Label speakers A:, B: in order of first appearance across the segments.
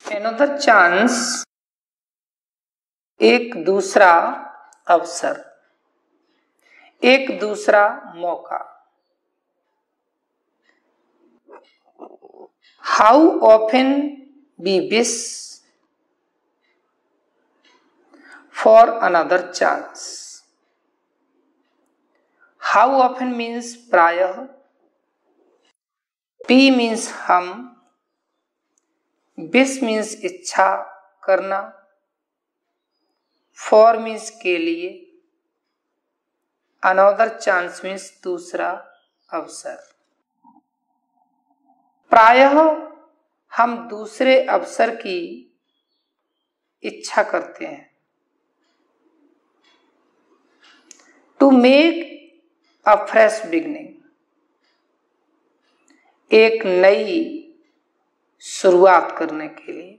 A: Another chance, एक दूसरा अवसर, एक दूसरा मौका। How often we wish for another chance. How often means प्रायः, P means हम, wish means इच्छा करना, for means के लिए, another chance means दूसरा अवसर। प्रायः हम दूसरे अवसर की इच्छा करते हैं। To make a fresh beginning, एक नई शुरुआत करने के लिए।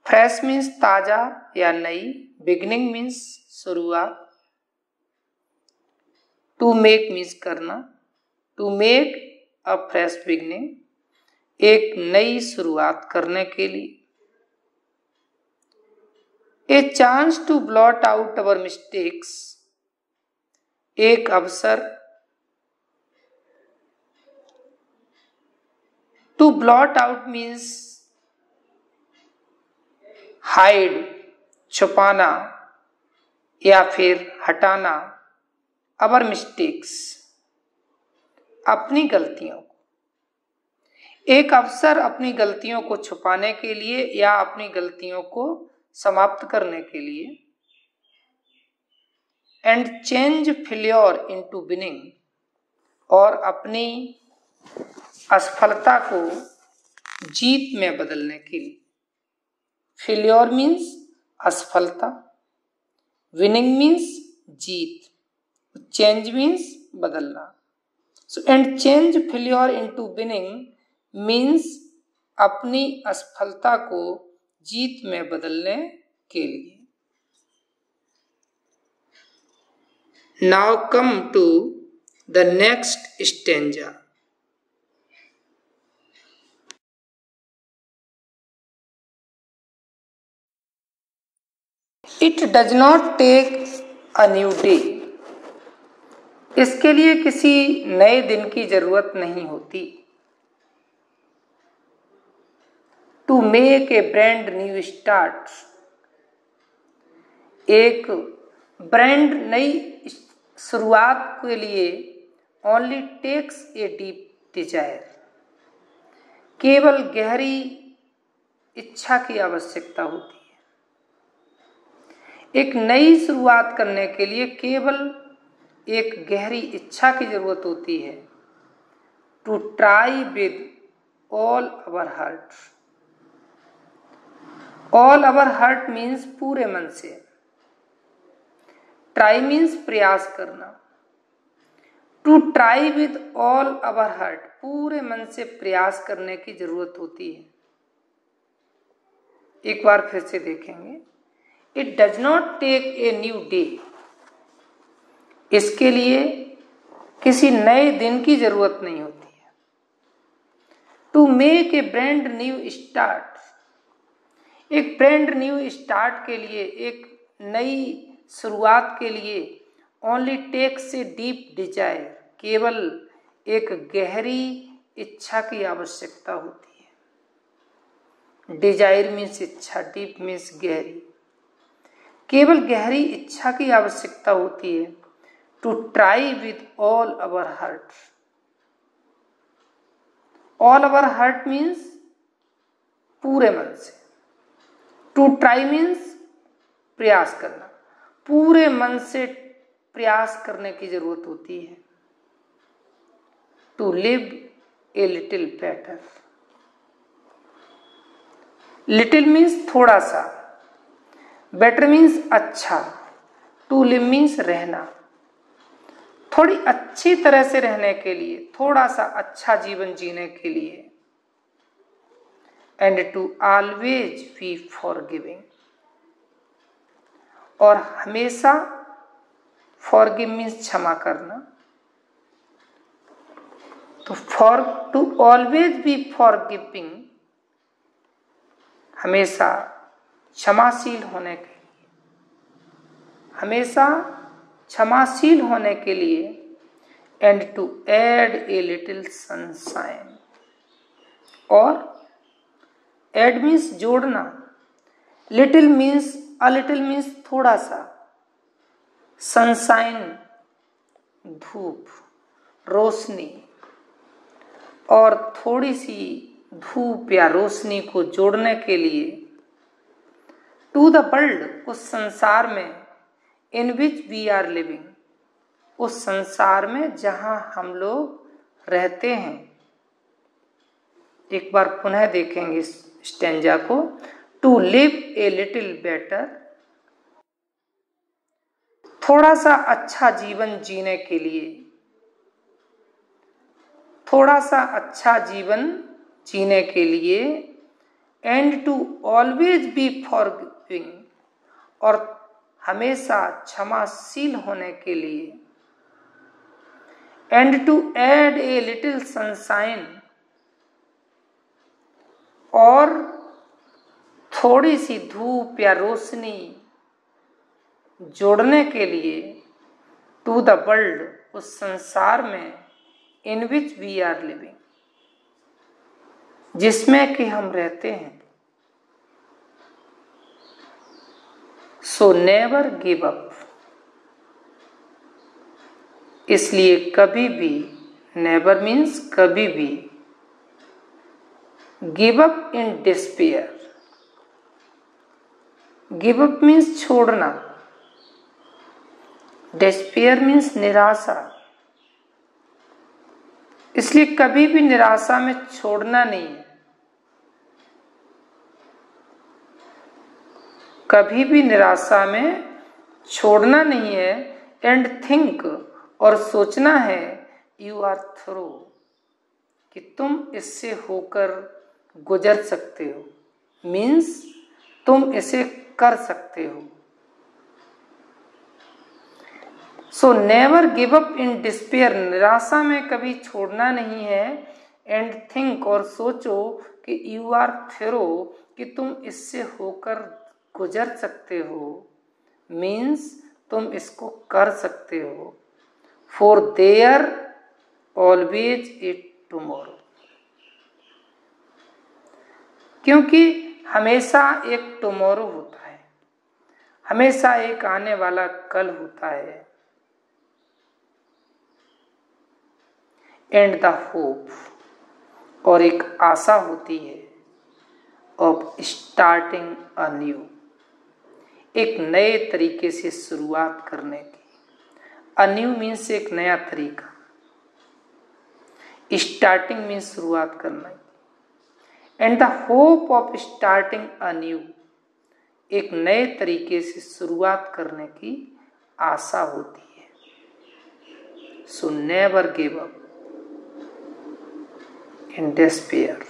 A: फ्रेश मीन्स ताजा या नई, बिगनिंग मीन्स शुरुआत। टू मेक मीन्स करना, to make a fresh beginning, एक नई शुरुआत करने के लिए। A chance to blot out our mistakes, एक अवसर। To blot out means hide, छुपाना या फिर हटाना, अवर मिस्टेक्स, अपनी गलतियों को। एक अवसर अपनी गलतियों को छुपाने के लिए या अपनी गलतियों को समाप्त करने के लिए। And change failure into winning, और अपनी असफलता को जीत में बदलने के लिए। फेल्योर मीन्स असफलता, विनिंग मीन्स जीत, चेंज मीन्स बदलना। So and change failure into winning means अपनी असफलता को जीत में बदलने के लिए। Now come to the next stanza. It does not take a new day, इसके लिए किसी नए दिन की जरूरत नहीं होती। To make a brand new start, एक ब्रांड नई शुरुआत के लिए only takes a deep desire, केवल गहरी इच्छा की आवश्यकता होती है। एक नई शुरुआत करने के लिए केवल एक गहरी इच्छा की जरूरत होती है। To try with all our heart, all our heart means पूरे मन से। ट्राई मीन्स प्रयास करना। To try with all our heart, पूरे मन से प्रयास करने की जरूरत होती है। एक बार फिर से देखेंगे। It does not take a new day, इसके लिए किसी नए दिन की जरूरत नहीं होती है। To make a brand new start, एक ब्रांड न्यू स्टार्ट के लिए, एक नई शुरुआत के लिए only takes a deep desire, केवल एक गहरी इच्छा की आवश्यकता होती है। डिजायर मीन्स इच्छा, डीप मीन्स गहरी, केवल गहरी इच्छा की आवश्यकता होती है। To try with all our heart, all our heart means पूरे मन से। टू ट्राई मीन्स प्रयास करना, पूरे मन से प्रयास करने की जरूरत होती है। To live a little better, little means थोड़ा सा, बेटर मीन्स अच्छा, टू लिव मीन्स रहना, थोड़ी अच्छी तरह से रहने के लिए, थोड़ा सा अच्छा जीवन जीने के लिए। And to always be forgiving, और हमेशा, फॉरगिव मीन्स क्षमा करना, तो टू ऑलवेज बी फॉरगिविंग हमेशा क्षमाशील होने के लिए, हमेशा क्षमाशील होने के लिए, and to add a little sunshine, और एड मीन्स जोड़ना, little means a little means थोड़ा सा, सनशाइन धूप, रोशनी, और थोड़ी सी धूप या रोशनी को जोड़ने के लिए, टू द वर्ल्ड, उस संसार में, इन विच वी आर लिविंग, उस संसार में जहां हम लोग रहते हैं। एक बार पुनः देखेंगे इस स्टेंजा को। To live a little better, थोड़ा सा अच्छा जीवन जीने के लिए, थोड़ा सा अच्छा जीवन जीने के लिए, and to always be forgiving, और हमेशा क्षमाशील होने के लिए, and to add a little sunshine, और थोड़ी सी धूप या रोशनी जोड़ने के लिए, टू द वर्ल्ड, उस संसार में, इन विच वी आर लिविंग, जिसमें कि हम रहते हैं। सो नेवर गिव अप, इसलिए कभी भी, नेवर मीन्स कभी भी, give up in despair, give up means छोड़ना, डिस्पेयर मीन्स निराशा, इसलिए कभी भी निराशा में छोड़ना नहीं है, कभी भी निराशा में छोड़ना नहीं है। एंड थिंक, और सोचना है, यू आर थ्रू, कि तुम इससे होकर गुजर सकते हो, मीन्स तुम इसे कर सकते हो। So never give up in despair, निराशा में कभी छोड़ना नहीं है। एंड थिंक, और सोचो कि यू आर थ्रू, कि तुम इससे होकर गुजर सकते हो, मीन्स तुम इसको कर सकते हो। For their always a tomorrow, क्योंकि हमेशा एक टुमारो होता है, हमेशा एक आने वाला कल होता है। एंड द होप, और एक आशा होती है, ऑफ स्टार्टिंग अ न्यू, एक नए तरीके से शुरुआत करने की। अ न्यू मीन्स एक नया तरीका, स्टार्टिंग मीन्स शुरुआत करना। And the hope of starting a new, एक नए तरीके से शुरुआत करने की आशा होती है। So never give up in despair,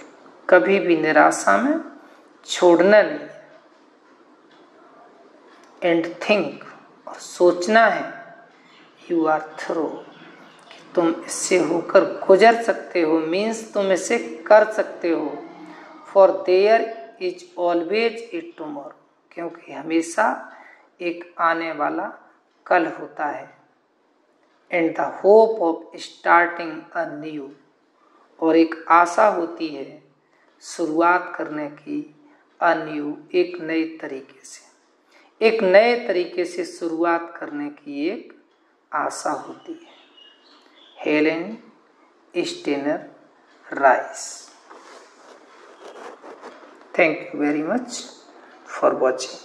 A: कभी भी निराशा में छोड़ना नहीं। एंड थिंक, और सोचना है, यू आर थ्रू, कि तुम इससे होकर गुजर सकते हो, मीन्स तुम इसे कर सकते हो। For their is always a tomorrow, क्योंकि हमेशा एक आने वाला कल होता है। And the hope of starting a new, और एक आशा होती है शुरुआत करने की, अ न्यू, एक नए तरीके से, एक नए तरीके से शुरुआत करने की एक आशा होती है। Helen Steiner Rice. Thank you very much for watching.